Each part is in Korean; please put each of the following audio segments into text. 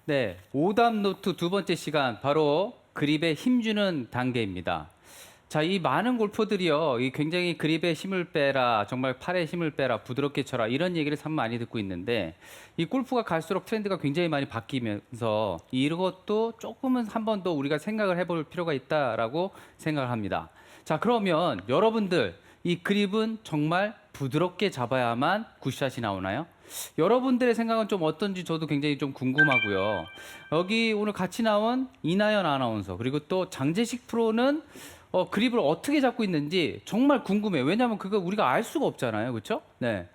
네, 오답 노트 두 번째 시간 바로 그립에 힘주는 단계입니다. 자, 이 많은 골퍼들이요, 이 굉장히 그립에 힘을 빼라, 정말 팔에 힘을 빼라, 부드럽게 쳐라 이런 얘기를 참 많이 듣고 있는데 이 골프가 갈수록 트렌드가 굉장히 많이 바뀌면서 이것도 조금은 한 번 더 우리가 생각을 해볼 필요가 있다라고 생각을 합니다. 자, 그러면 여러분들 이 그립은 정말 부드럽게 잡아야만 굿샷이 나오나요? 여러분들의 생각은 좀 어떤지 저도 굉장히 좀 궁금하고요. 여기 오늘 같이 나온 이나연 아나운서 그리고 또 장재식 프로는 그립을 어떻게 잡고 있는지 정말 궁금해요. 왜냐하면 그거 우리가 알 수가 없잖아요. 그렇죠? 네.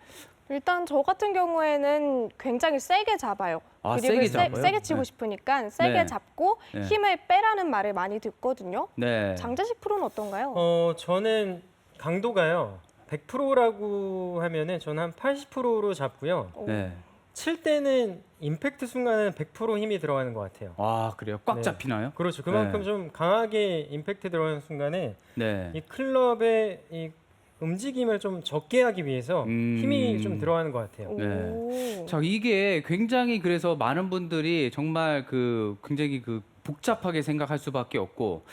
일단 저 같은 경우에는 굉장히 세게 잡아요. 아, 그립을 세게 잡아요? 세게 치고 네. 싶으니까 세게 네. 잡고 네. 힘을 빼라는 말을 많이 듣거든요. 네. 장재식 프로는 어떤가요? 저는 강도가요. 100%라고 하면은 저는 한 80%로 잡고요. 네. 칠 때는 임팩트 순간은 100% 힘이 들어가는 것 같아요. 아, 그래요? 꽉 네. 잡히나요? 그렇죠. 그만큼 네. 좀 강하게 임팩트 들어가는 순간에 네. 이 클럽의 이 움직임을 좀 적게 하기 위해서 힘이 좀 들어가는 것 같아요. 네. 오. 자, 이게 굉장히 그래서 많은 분들이 정말 굉장히 복잡하게 생각할 수밖에 없고,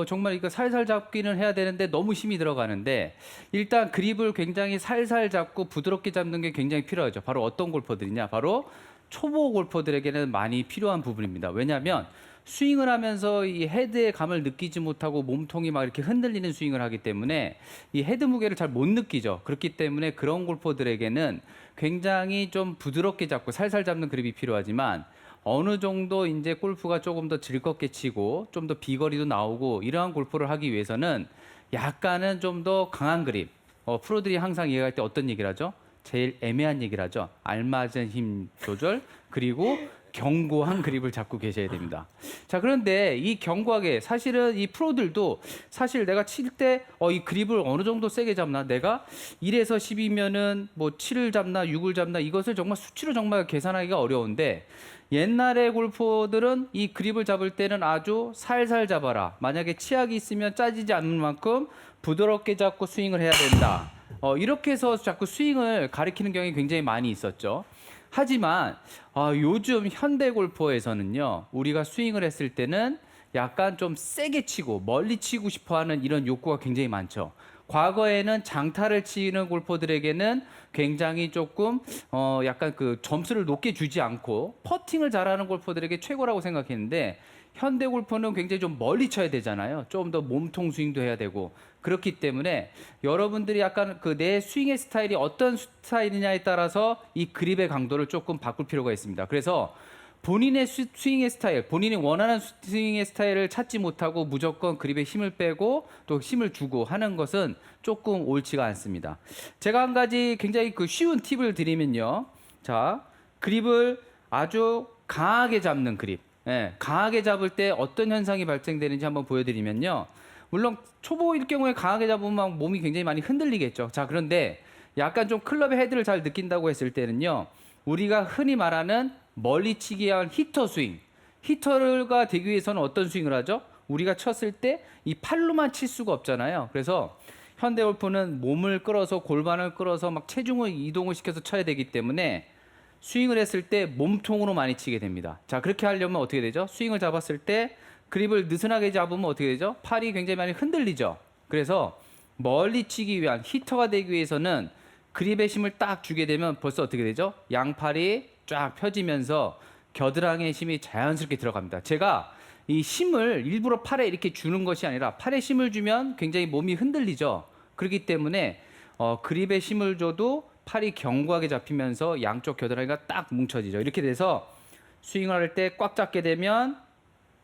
정말 이거 살살 잡기는 해야 되는데 너무 힘이 들어가는데, 일단 그립을 굉장히 살살 잡고 부드럽게 잡는 게 굉장히 필요하죠. 바로 어떤 골퍼들이냐? 바로 초보 골퍼들에게는 많이 필요한 부분입니다. 왜냐하면 스윙을 하면서 이 헤드의 감을 느끼지 못하고 몸통이 막 이렇게 흔들리는 스윙을 하기 때문에 이 헤드 무게를 잘 못 느끼죠. 그렇기 때문에 그런 골퍼들에게는 굉장히 좀 부드럽게 잡고 살살 잡는 그립이 필요하지만 어느 정도 이제 골프가 조금 더 즐겁게 치고 좀 더 비거리도 나오고 이러한 골프를 하기 위해서는 약간은 좀 더 강한 그립. 프로들이 항상 얘기할 때 어떤 얘기를 하죠? 제일 애매한 얘기를 하죠. 알맞은 힘 조절 그리고 견고한 그립을 잡고 계셔야 됩니다. 자, 그런데 이 견고하게 사실은 이 프로들도 사실 내가 칠 때 이 그립을 어느 정도 세게 잡나 내가 1에서 10이면은 뭐 7을 잡나 6을 잡나 이것을 정말 수치로 정말 계산하기가 어려운데 옛날의 골퍼들은 이 그립을 잡을 때는 아주 살살 잡아라. 만약에 치약이 있으면 짜지지 않는 만큼 부드럽게 잡고 스윙을 해야 된다. 이렇게 해서 자꾸 스윙을 가리키는 경향이 굉장히 많이 있었죠. 하지만 요즘 현대 골퍼에서는요, 우리가 스윙을 했을 때는 약간 좀 세게 치고 멀리 치고 싶어하는 이런 욕구가 굉장히 많죠. 과거에는 장타를 치는 골퍼들에게는 굉장히 조금 약간 점수를 높게 주지 않고 퍼팅을 잘하는 골퍼들에게 최고라고 생각했는데 현대 골퍼는 굉장히 좀 멀리 쳐야 되잖아요. 좀 더 몸통 스윙도 해야 되고 그렇기 때문에 여러분들이 약간 내 스윙의 스타일이 어떤 스타일이냐에 따라서 이 그립의 강도를 조금 바꿀 필요가 있습니다. 그래서 본인의 스윙의 스타일, 본인이 원하는 스윙의 스타일을 찾지 못하고 무조건 그립에 힘을 빼고 또 힘을 주고 하는 것은 조금 옳지가 않습니다. 제가 한 가지 굉장히 쉬운 팁을 드리면요. 자, 그립을 아주 강하게 잡는 그립. 예, 강하게 잡을 때 어떤 현상이 발생되는지 한번 보여드리면요. 물론 초보일 경우에 강하게 잡으면 막 몸이 굉장히 많이 흔들리겠죠. 자, 그런데 약간 좀 클럽의 헤드를 잘 느낀다고 했을 때는요. 우리가 흔히 말하는 멀리 치기 위한 히터 스윙. 히터가 되기 위해서는 어떤 스윙을 하죠? 우리가 쳤을 때 이 팔로만 칠 수가 없잖아요. 그래서 현대 골프는 몸을 끌어서 골반을 끌어서 막 체중을 이동을 시켜서 쳐야 되기 때문에 스윙을 했을 때 몸통으로 많이 치게 됩니다. 자, 그렇게 하려면 어떻게 되죠? 스윙을 잡았을 때 그립을 느슨하게 잡으면 어떻게 되죠? 팔이 굉장히 많이 흔들리죠. 그래서 멀리 치기 위한 히터가 되기 위해서는 그립의 힘을 딱 주게 되면 벌써 어떻게 되죠? 양팔이 쫙 펴지면서 겨드랑이의 힘이 자연스럽게 들어갑니다. 제가 이 힘을 일부러 팔에 이렇게 주는 것이 아니라 팔에 힘을 주면 굉장히 몸이 흔들리죠. 그렇기 때문에 그립에 힘을 줘도 팔이 견고하게 잡히면서 양쪽 겨드랑이가 딱 뭉쳐지죠. 이렇게 돼서 스윙을 할 때 꽉 잡게 되면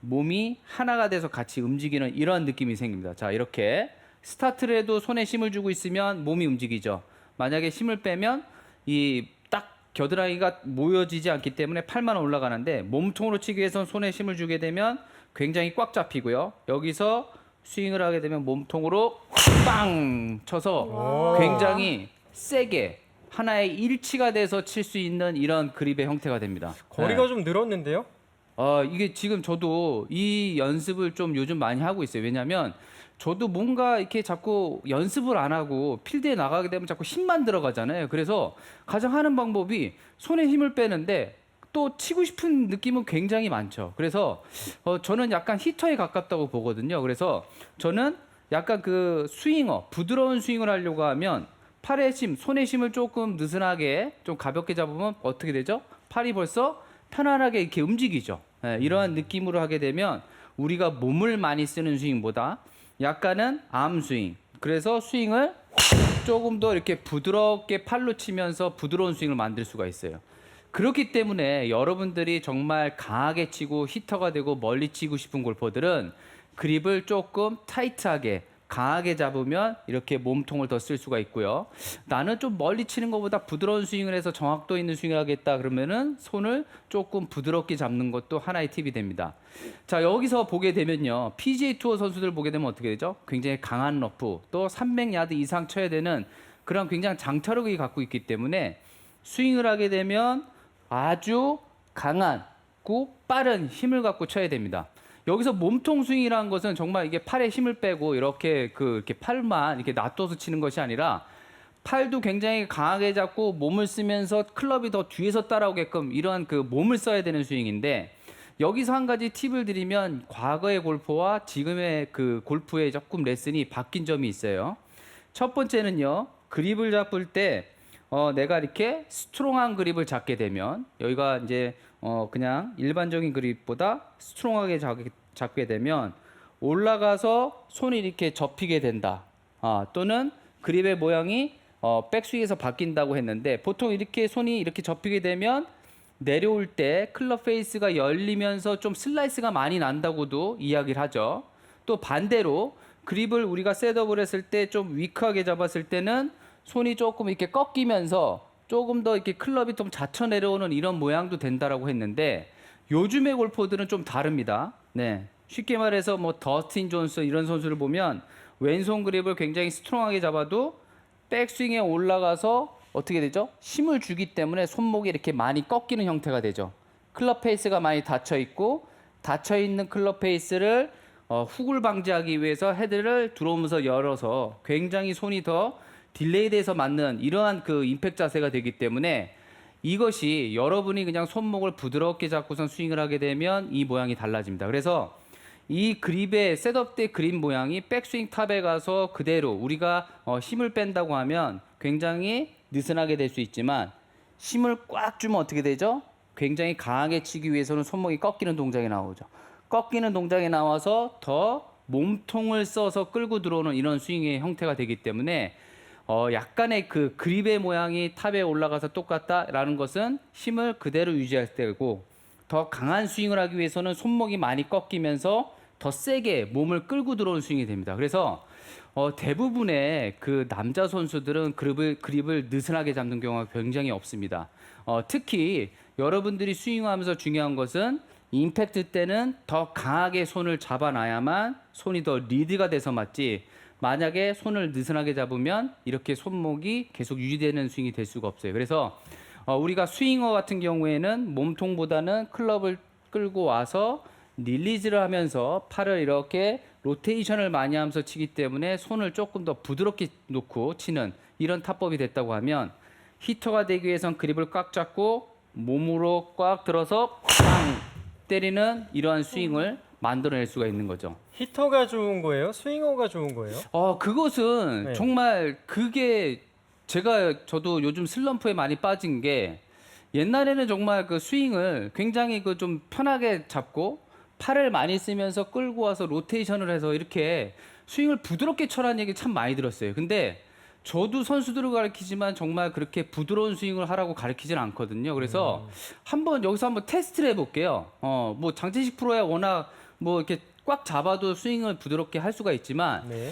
몸이 하나가 돼서 같이 움직이는 이런 느낌이 생깁니다. 자, 이렇게 스타트를 해도 손에 힘을 주고 있으면 몸이 움직이죠. 만약에 힘을 빼면 이 딱 겨드랑이가 모여지지 않기 때문에 팔만 올라가는데 몸통으로 치기 위해서는 손에 힘을 주게 되면 굉장히 꽉 잡히고요. 여기서 스윙을 하게 되면 몸통으로 빵 쳐서 굉장히 세게 하나의 일치가 돼서 칠 수 있는 이런 그립의 형태가 됩니다. 거리가 네. 좀 늘었는데요? 이게 지금 저도 이 연습을 좀 요즘 많이 하고 있어요. 왜냐면 저도 뭔가 이렇게 자꾸 연습을 안 하고 필드에 나가게 되면 자꾸 힘만 들어가잖아요. 그래서 가장 하는 방법이 손에 힘을 빼는데 또 치고 싶은 느낌은 굉장히 많죠. 그래서 저는 약간 히터에 가깝다고 보거든요. 그래서 저는 약간 그 스윙어, 부드러운 스윙을 하려고 하면 팔의 힘, 손의 힘을 조금 느슨하게 좀 가볍게 잡으면 어떻게 되죠? 팔이 벌써 편안하게 이렇게 움직이죠. 예, 이러한 느낌으로 하게 되면 우리가 몸을 많이 쓰는 스윙보다 약간은 암 스윙. 그래서 스윙을 조금 더 이렇게 부드럽게 팔로 치면서 부드러운 스윙을 만들 수가 있어요. 그렇기 때문에 여러분들이 정말 강하게 치고 히터가 되고 멀리 치고 싶은 골퍼들은 그립을 조금 타이트하게 강하게 잡으면 이렇게 몸통을 더 쓸 수가 있고요. 나는 좀 멀리 치는 것보다 부드러운 스윙을 해서 정확도 있는 스윙을 하겠다 그러면은 손을 조금 부드럽게 잡는 것도 하나의 팁이 됩니다. 자, 여기서 보게 되면요. PGA 투어 선수들 보게 되면 어떻게 되죠? 굉장히 강한 러프, 또 300야드 이상 쳐야 되는 그런 굉장히 장타력이 갖고 있기 때문에 스윙을 하게 되면 아주 강한 빠른 힘을 갖고 쳐야 됩니다. 여기서 몸통 스윙이라는 것은 정말 이게 팔에 힘을 빼고 이렇게 이렇게 팔만 이렇게 놔둬서 치는 것이 아니라 팔도 굉장히 강하게 잡고 몸을 쓰면서 클럽이 더 뒤에서 따라오게끔 이러한 그 몸을 써야 되는 스윙인데, 여기서 한 가지 팁을 드리면 과거의 골프와 지금의 그 골프의 조금 레슨이 바뀐 점이 있어요. 첫 번째는요, 그립을 잡을 때 내가 이렇게 스트롱한 그립을 잡게 되면 여기가 이제 그냥 일반적인 그립보다 스트롱하게 잡게 되면 올라가서 손이 이렇게 접히게 된다. 또는 그립의 모양이 백스윙에서 바뀐다고 했는데, 보통 이렇게 손이 이렇게 접히게 되면 내려올 때 클럽 페이스가 열리면서 좀 슬라이스가 많이 난다고도 이야기를 하죠. 또 반대로 그립을 우리가 셋업을 했을 때 좀 위크하게 잡았을 때는 손이 조금 이렇게 꺾이면서 조금 더 이렇게 클럽이 좀 닫혀 내려오는 이런 모양도 된다라고 했는데, 요즘의 골퍼들은 좀 다릅니다. 네. 쉽게 말해서 뭐 더스틴 존스 이런 선수를 보면 왼손 그립을 굉장히 스트롱하게 잡아도 백스윙에 올라가서 어떻게 되죠? 힘을 주기 때문에 손목이 이렇게 많이 꺾이는 형태가 되죠. 클럽 페이스가 많이 닫혀 있고, 닫혀 있는 클럽 페이스를 훅을 방지하기 위해서 헤드를 들어오면서 열어서 굉장히 손이 더 딜레이돼서 맞는 이러한 그 임팩트 자세가 되기 때문에, 이것이 여러분이 그냥 손목을 부드럽게 잡고선 스윙을 하게 되면 이 모양이 달라집니다. 그래서 이 그립의 셋업 때 그립 모양이 백스윙 탑에 가서 그대로 우리가 힘을 뺀다고 하면 굉장히 느슨하게 될 수 있지만, 힘을 꽉 주면 어떻게 되죠? 굉장히 강하게 치기 위해서는 손목이 꺾이는 동작이 나오죠. 꺾이는 동작이 나와서 더 몸통을 써서 끌고 들어오는 이런 스윙의 형태가 되기 때문에 약간의 그 그립의 모양이 탑에 올라가서 똑같다라는 것은 힘을 그대로 유지할 때고, 더 강한 스윙을 하기 위해서는 손목이 많이 꺾이면서 더 세게 몸을 끌고 들어오는 스윙이 됩니다. 그래서 대부분의 그 남자 선수들은 그립을 느슨하게 잡는 경우가 굉장히 없습니다. 특히 여러분들이 스윙하면서 중요한 것은 임팩트 때는 더 강하게 손을 잡아놔야만 손이 더 리드가 돼서 맞지, 만약에 손을 느슨하게 잡으면 이렇게 손목이 계속 유지되는 스윙이 될 수가 없어요. 그래서 우리가 스윙어 같은 경우에는 몸통보다는 클럽을 끌고 와서 릴리즈를 하면서 팔을 이렇게 로테이션을 많이 하면서 치기 때문에 손을 조금 더 부드럽게 놓고 치는 이런 타법이 됐다고 하면, 히터가 되기 위해선 그립을 꽉 잡고 몸으로 꽉 들어서 팡 때리는 이러한 스윙을 만들어낼 수가 있는 거죠. 히터가 좋은 거예요? 스윙어가 좋은 거예요? 그것은 네. 정말 그게 저도 요즘 슬럼프에 많이 빠진 게, 옛날에는 정말 그 스윙을 굉장히 그 좀 편하게 잡고 팔을 많이 쓰면서 끌고 와서 로테이션을 해서 이렇게 스윙을 부드럽게 쳐라는 얘기 참 많이 들었어요. 근데 저도 선수들을 가르치지만 정말 그렇게 부드러운 스윙을 하라고 가르치진 않거든요. 그래서 여기서 한번 테스트를 해볼게요. 뭐 장재식 프로야 워낙 뭐 이렇게 꽉 잡아도 스윙을 부드럽게 할 수가 있지만, 네.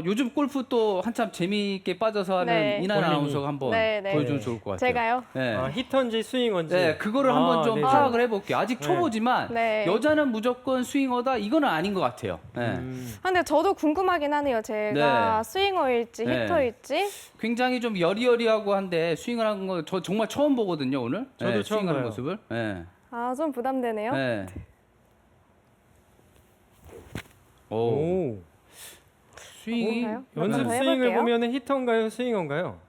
요즘 골프 또 한참 재미있게 빠져서 하는 네. 이난 볼링이. 아나운서가 한번 네, 네. 보여주면 좋을 것 같아요. 제가요? 네. 히터인지 스윙어인지. 네, 그거를 한번 좀 네. 파악을 해볼게요. 아직 네. 초보지만 네. 여자는 무조건 스윙어다 이거는 아닌 것 같아요. 네. 근데 저도 궁금하긴 하네요. 제가 네. 스윙어일지 네. 히터일지. 굉장히 좀 여리여리하고 한데 스윙을 하는 거 저 정말 처음 보거든요 오늘. 저도 처음 스윙하는 봐요. 모습을. 네. 좀 부담되네요. 네. 오. 오. 스윙이 뭔가요? 연습 한번 더 스윙을 해볼게요. 보면은 히터인가요, 스윙어인가요?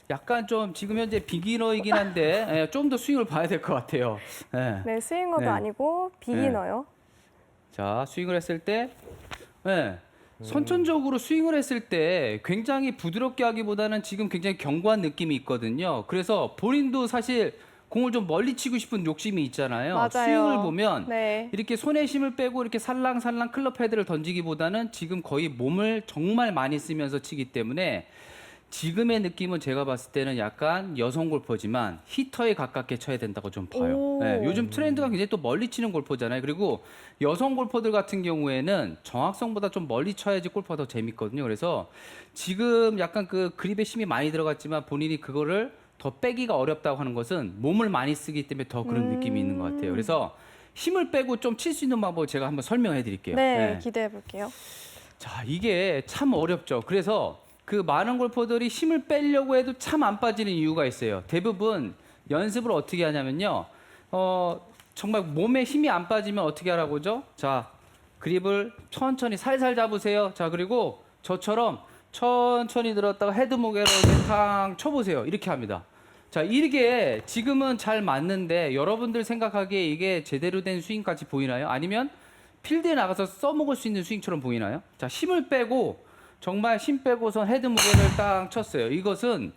약간 좀 지금 현재 비기너이긴 한데 예, 좀 더 스윙을 봐야 될 것 같아요. 예. 네, 스윙어도 네. 아니고 비기너요. 자, 스윙을 했을 때, 예, 선천적으로 스윙을 했을 때 굉장히 부드럽게 하기보다는 지금 굉장히 견고한 느낌이 있거든요. 그래서 본인도 사실 공을 좀 멀리 치고 싶은 욕심이 있잖아요. 맞아요. 스윙을 보면 네. 이렇게 손에 힘을 빼고 이렇게 살랑살랑 클럽 헤드를 던지기보다는 지금 거의 몸을 정말 많이 쓰면서 치기 때문에 지금의 느낌은 제가 봤을 때는 약간 여성 골퍼지만 히터에 가깝게 쳐야 된다고 좀 봐요. 오. 네, 요즘 트렌드가 굉장히 또 멀리 치는 골퍼잖아요. 그리고 여성 골퍼들 같은 경우에는 정확성보다 좀 멀리 쳐야지 골퍼가 더 재밌거든요. 그래서 지금 약간 그 그립에 힘이 많이 들어갔지만 본인이 그거를 더 빼기가 어렵다고 하는 것은 몸을 많이 쓰기 때문에 더 그런 느낌이 있는 것 같아요. 그래서 힘을 빼고 좀 칠 수 있는 방법을 제가 한번 설명해 드릴게요. 네, 기대해 볼게요. 자, 이게 참 어렵죠. 그래서 그 많은 골퍼들이 힘을 빼려고 해도 참 안 빠지는 이유가 있어요. 대부분 연습을 어떻게 하냐면요. 정말 몸에 힘이 안 빠지면 어떻게 하라고죠? 자, 그립을 천천히 살살 잡으세요. 자, 그리고 저처럼 천천히 들었다가 헤드 무게로 이렇게 탕 쳐보세요. 이렇게 합니다. 자, 이게 지금은 잘 맞는데 여러분들 생각하기에 이게 제대로 된 스윙까지 보이나요? 아니면 필드에 나가서 써먹을 수 있는 스윙처럼 보이나요? 자, 힘을 빼고 정말 힘 빼고선 헤드 무게를 딱 쳤어요. 이것은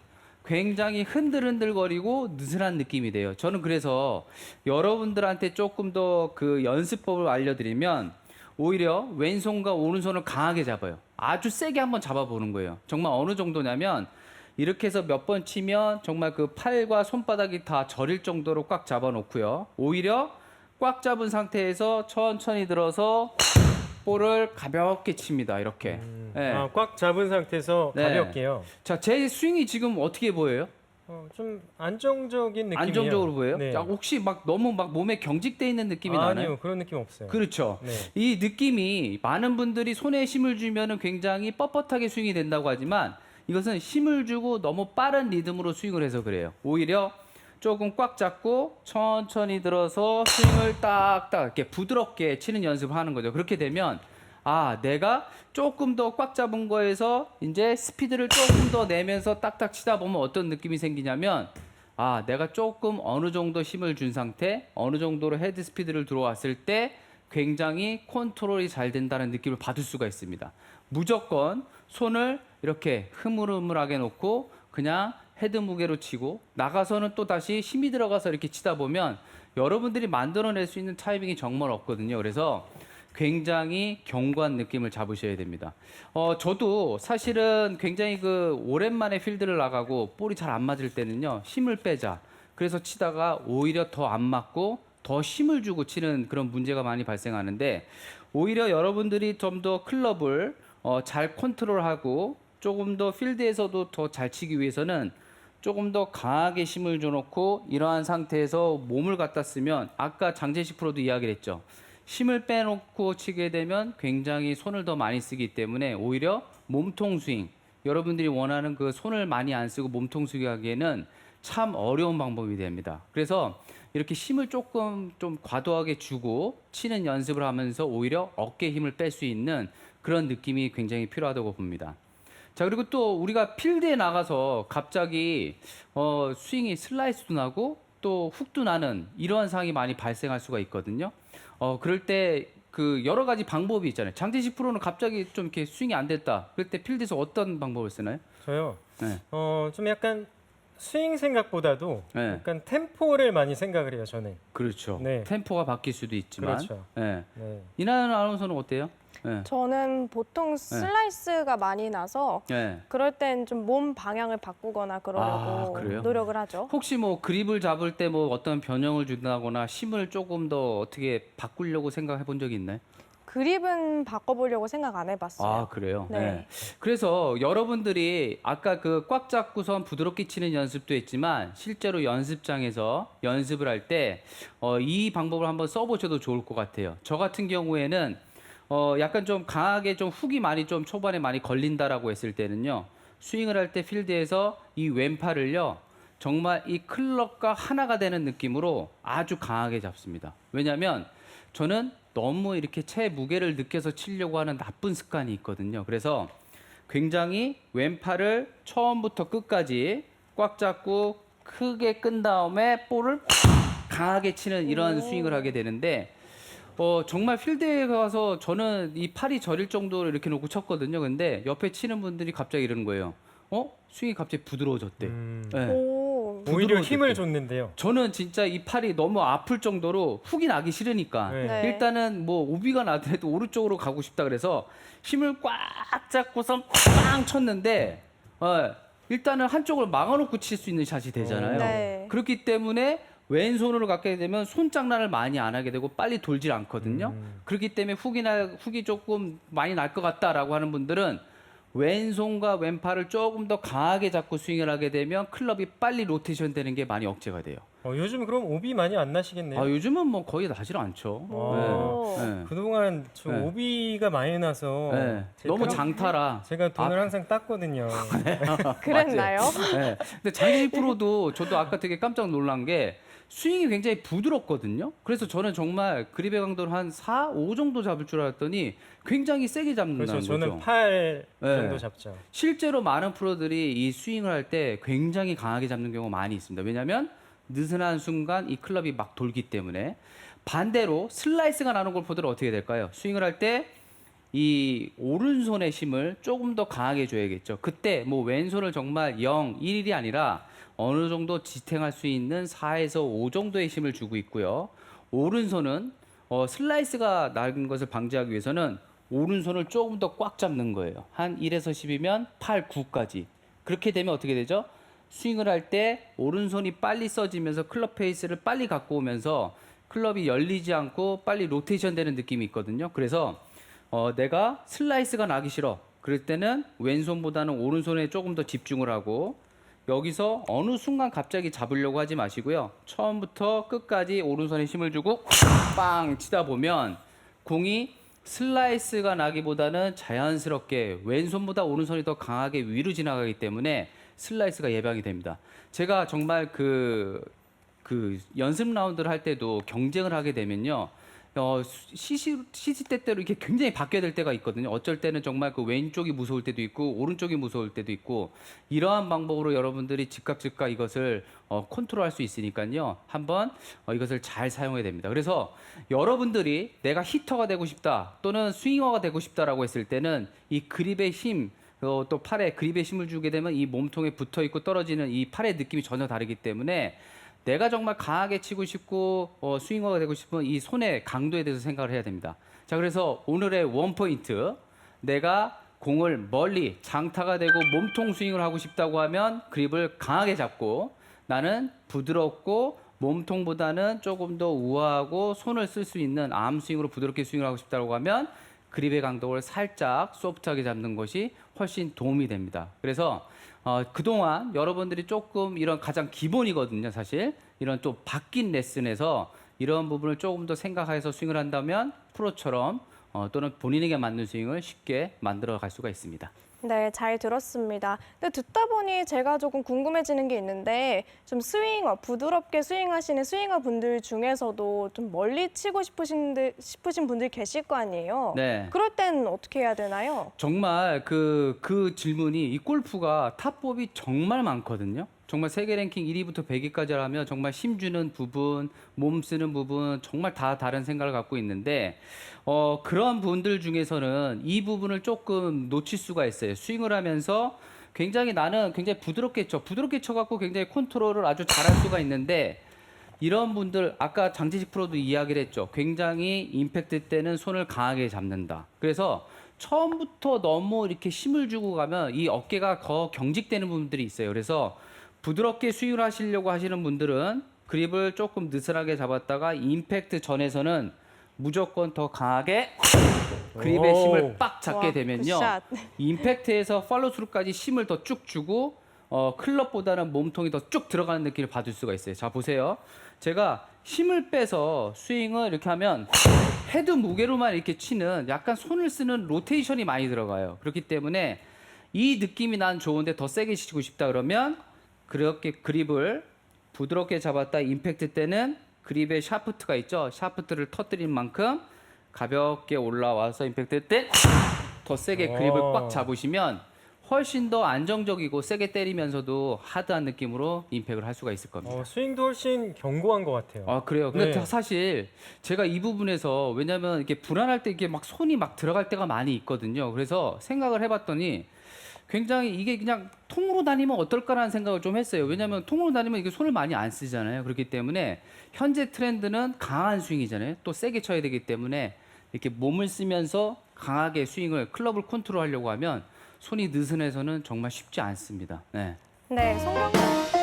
굉장히 흔들흔들거리고 느슨한 느낌이 돼요. 저는 그래서 여러분들한테 조금 더 그 연습법을 알려드리면 오히려 왼손과 오른손을 강하게 잡아요. 아주 세게 한번 잡아보는 거예요. 정말 어느 정도냐면 이렇게 해서 몇 번 치면 정말 그 팔과 손바닥이 다 저릴 정도로 꽉 잡아놓고요. 오히려 꽉 잡은 상태에서 천천히 들어서 볼을 가볍게 칩니다. 이렇게. 네. 꽉 잡은 상태에서 네. 가볍게요. 자, 제 스윙이 지금 어떻게 보여요? 좀 안정적인 느낌이에요. 안정적으로 보여요? 네. 자, 혹시 막 너무 막 몸에 경직돼 있는 느낌이 나나요? 아니요, 그런 느낌 없어요. 그렇죠. 네. 이 느낌이 많은 분들이 손에 힘을 주면은 굉장히 뻣뻣하게 스윙이 된다고 하지만 이것은 힘을 주고 너무 빠른 리듬으로 스윙을 해서 그래요. 오히려 조금 꽉 잡고 천천히 들어서 스윙을 딱딱 이렇게 부드럽게 치는 연습을 하는 거죠. 그렇게 되면 아, 내가 조금 더 꽉 잡은 거에서 이제 스피드를 조금 더 내면서 딱딱 치다 보면 어떤 느낌이 생기냐면 아, 내가 조금 어느 정도 힘을 준 상태, 어느 정도로 헤드 스피드를 들어왔을 때 굉장히 컨트롤이 잘 된다는 느낌을 받을 수가 있습니다. 무조건 손을 이렇게 흐물흐물하게 놓고 그냥 헤드 무게로 치고 나가서는 또 다시 힘이 들어가서 이렇게 치다 보면 여러분들이 만들어낼 수 있는 타이밍이 정말 없거든요. 그래서 굉장히 견고한 느낌을 잡으셔야 됩니다. 저도 사실은 굉장히 그 오랜만에 필드를 나가고 볼이 잘 안 맞을 때는요, 힘을 빼자. 그래서 치다가 오히려 더 안 맞고 더 힘을 주고 치는 그런 문제가 많이 발생하는데 오히려 여러분들이 좀 더 클럽을 잘 컨트롤하고 조금 더 필드에서도 더 잘 치기 위해서는 조금 더 강하게 힘을 줘놓고 이러한 상태에서 몸을 갖다 쓰면 아까 장재식 프로도 이야기를 했죠. 힘을 빼놓고 치게 되면 굉장히 손을 더 많이 쓰기 때문에 오히려 몸통 스윙, 여러분들이 원하는 그 손을 많이 안 쓰고 몸통 스윙 하기에는 참 어려운 방법이 됩니다. 그래서 이렇게 힘을 조금 좀 과도하게 주고 치는 연습을 하면서 오히려 어깨에 힘을 뺄 수 있는 그런 느낌이 굉장히 필요하다고 봅니다. 자, 그리고 또 우리가 필드에 나가서 갑자기 스윙이 슬라이스도 나고 또 훅도 나는 이러한 상황이 많이 발생할 수가 있거든요. 그럴 때 그 여러 가지 방법이 있잖아요. 장재식 프로는 갑자기 좀 이렇게 스윙이 안 됐다. 그럴 때 필드에서 어떤 방법을 쓰나요? 저요. 네. 좀 약간 스윙 생각보다도 네. 약간 템포를 많이 생각을 해요, 저는. 그렇죠. 네. 템포가 바뀔 수도 있지만. 그렇죠. 네. 네. 이나연 아나운서는 어때요? 네. 저는 보통 슬라이스가 많이 나서 네. 그럴 땐 좀 몸 방향을 바꾸거나 그러려고 그래요? 노력을 하죠. 혹시 뭐 그립을 잡을 때 뭐 어떤 변형을 준다거나 힘을 조금 더 어떻게 바꾸려고 생각해 본 적이 있나요? 그립은 바꿔보려고 생각 안 해봤어요. 아, 그래요? 네. 그래서 여러분들이 아까 그 꽉 잡고선 부드럽게 치는 연습도 했지만 실제로 연습장에서 연습을 할 때 이 방법을 한번 써보셔도 좋을 것 같아요. 저 같은 경우에는 약간 좀 강하게 좀 훅이 많이 좀 초반에 많이 걸린다라고 했을 때는요. 스윙을 할 때 필드에서 이 왼팔을요. 정말 이 클럽과 하나가 되는 느낌으로 아주 강하게 잡습니다. 왜냐하면 저는 너무 이렇게 채 무게를 느껴서 치려고 하는 나쁜 습관이 있거든요. 그래서 굉장히 왼팔을 처음부터 끝까지 꽉 잡고 크게 끈 다음에 볼을 강하게 치는 이런 스윙을 하게 되는데 정말 필드에 가서 저는 이 팔이 저릴 정도로 이렇게 놓고 쳤거든요. 근데 옆에 치는 분들이 갑자기 이러는 거예요. 스윙이 갑자기 부드러워졌대. 네. 오. 오히려 힘을 부드러워졌대. 줬는데요. 저는 진짜 이 팔이 너무 아플 정도로 훅이 나기 싫으니까 네. 네. 일단은 뭐 오비가 나더라도 오른쪽으로 가고 싶다 그래서 힘을 꽉 잡고서 빵 쳤는데 일단은 한쪽을 막아놓고 칠 수 있는 샷이 되잖아요. 네. 그렇기 때문에 왼손으로 갖게 되면 손장난을 많이 안 하게 되고 빨리 돌질 않거든요. 그렇기 때문에 훅이 조금 많이 날 것 같다라고 하는 분들은 왼손과 왼팔을 조금 더 강하게 잡고 스윙을 하게 되면 클럽이 빨리 로테이션 되는 게 많이 억제가 돼요. 요즘 그럼 오비 많이 안 나시겠네요. 요즘은 뭐 거의 나질 않죠. 오. 네. 그동안 저 네. 오비가 많이 나서 네. 너무 장타라. 제가 돈을 항상 땄거든요. 그랬나요? 네. 근데 장재희 프로도 저도 아까 되게 깜짝 놀란 게 스윙이 굉장히 부드럽거든요. 그래서 저는 정말 그립의 강도를 한 4, 5 정도 잡을 줄 알았더니 굉장히 세게 잡는다는 그렇죠. 거죠. 저는 8 네. 정도 잡죠. 실제로 많은 프로들이 이 스윙을 할 때 굉장히 강하게 잡는 경우가 많이 있습니다. 왜냐하면 느슨한 순간 이 클럽이 막 돌기 때문에. 반대로 슬라이스가 나는 걸 보더라도 어떻게 될까요? 스윙을 할 때 이 오른손의 힘을 조금 더 강하게 줘야겠죠. 그때 뭐 왼손을 정말 0, 1이 아니라 어느 정도 지탱할 수 있는 4에서 5 정도의 힘을 주고 있고요. 오른손은 슬라이스가 나는 것을 방지하기 위해서는 오른손을 조금 더 꽉 잡는 거예요. 한 1에서 10이면 8, 9까지. 그렇게 되면 어떻게 되죠? 스윙을 할 때 오른손이 빨리 써지면서 클럽 페이스를 빨리 갖고 오면서 클럽이 열리지 않고 빨리 로테이션 되는 느낌이 있거든요. 그래서 내가 슬라이스가 나기 싫어. 그럴 때는 왼손보다는 오른손에 조금 더 집중을 하고 여기서 어느 순간 갑자기 잡으려고 하지 마시고요. 처음부터 끝까지 오른손에 힘을 주고 빵 치다 보면 공이 슬라이스가 나기보다는 자연스럽게 왼손보다 오른손이 더 강하게 위로 지나가기 때문에 슬라이스가 예방이 됩니다. 제가 정말 그 연습 라운드를 할 때도 경쟁을 하게 되면요. CC 때때로 이렇게 굉장히 바뀌어야 될 때가 있거든요. 어쩔 때는 정말 그 왼쪽이 무서울 때도 있고 오른쪽이 무서울 때도 있고 이러한 방법으로 여러분들이 즉각 이것을 컨트롤할 수 있으니까요. 한번 이것을 잘 사용해야 됩니다. 그래서 여러분들이 내가 히터가 되고 싶다 또는 스윙어가 되고 싶다라고 했을 때는 이 그립의 힘 또 팔에 그립의 힘을 주게 되면 이 몸통에 붙어 있고 떨어지는 이 팔의 느낌이 전혀 다르기 때문에 내가 정말 강하게 치고 싶고 스윙어가 되고 싶은 이 손의 강도에 대해서 생각을 해야 됩니다. 자, 그래서 오늘의 원포인트, 내가 공을 멀리 장타가 되고 몸통 스윙을 하고 싶다고 하면 그립을 강하게 잡고 나는 부드럽고 몸통보다는 조금 더 우아하고 손을 쓸 수 있는 암 스윙으로 부드럽게 스윙을 하고 싶다고 하면 그립의 강도를 살짝 소프트하게 잡는 것이 훨씬 도움이 됩니다. 그래서 그동안 여러분들이 조금 이런 가장 기본이거든요, 사실. 이런 또 바뀐 레슨에서 이런 부분을 조금 더 생각해서 스윙을 한다면 프로처럼 또는 본인에게 맞는 스윙을 쉽게 만들어 갈 수가 있습니다. 네, 잘 들었습니다. 근데 듣다 보니 제가 조금 궁금해지는 게 있는데 좀 부드럽게 스윙하시는 스윙어 분들 중에서도 좀 멀리 치고 싶으신 분들 계실 거 아니에요? 네. 그럴 땐 어떻게 해야 되나요? 정말 그 질문이 이 골프가 탑법이 정말 많거든요. 정말 세계 랭킹 1위부터 100위까지 하면 정말 힘주는 부분, 몸 쓰는 부분 정말 다 다른 생각을 갖고 있는데 그런 분들 중에서는 이 부분을 조금 놓칠 수가 있어요. 스윙을 하면서 나는 굉장히 부드럽게 쳐갖고 굉장히 컨트롤을 아주 잘할 수가 있는데 이런 분들 아까 장지식 프로도 이야기를 했죠. 굉장히 임팩트 때는 손을 강하게 잡는다. 그래서 처음부터 너무 이렇게 힘을 주고 가면 이 어깨가 더 경직되는 분들이 있어요. 그래서 부드럽게 스윙을 하시려고 하시는 분들은 그립을 조금 느슨하게 잡았다가 임팩트 전에서는 무조건 더 강하게 그립의 힘을 빡 잡게 와, 되면요. 굿샷. 임팩트에서 팔로우스루까지 힘을 더 쭉 주고 클럽보다는 몸통이 더 쭉 들어가는 느낌을 받을 수가 있어요. 자, 보세요. 제가 힘을 빼서 스윙을 이렇게 하면 헤드 무게로만 이렇게 치는 약간 손을 쓰는 로테이션이 많이 들어가요. 그렇기 때문에 이 느낌이 난 좋은데 더 세게 치고 싶다 그러면 그렇게 그립을 부드럽게 잡았다 임팩트 때는 그립의 샤프트가 있죠. 샤프트를 터뜨린 만큼 가볍게 올라와서 임팩트 때 더 세게 그립을 꽉 잡으시면 훨씬 더 안정적이고 세게 때리면서도 하드한 느낌으로 임팩을 할 수가 있을 겁니다. 스윙도 훨씬 견고한 것 같아요. 아, 그래요. 근데 네. 사실 제가 이 부분에서 왜냐면 이렇게 불안할 때 이게 막 손이 막 들어갈 때가 많이 있거든요. 그래서 생각을 해봤더니 굉장히 이게 그냥 통으로 다니면 어떨까라는 생각을 좀 했어요. 왜냐면 통으로 다니면 이게 손을 많이 안 쓰잖아요. 그렇기 때문에 현재 트렌드는 강한 스윙이잖아요. 또 세게 쳐야 되기 때문에 이렇게 몸을 쓰면서 강하게 스윙을 클럽을 컨트롤하려고 하면 손이 느슨해서는 정말 쉽지 않습니다. 네. 네, 송경선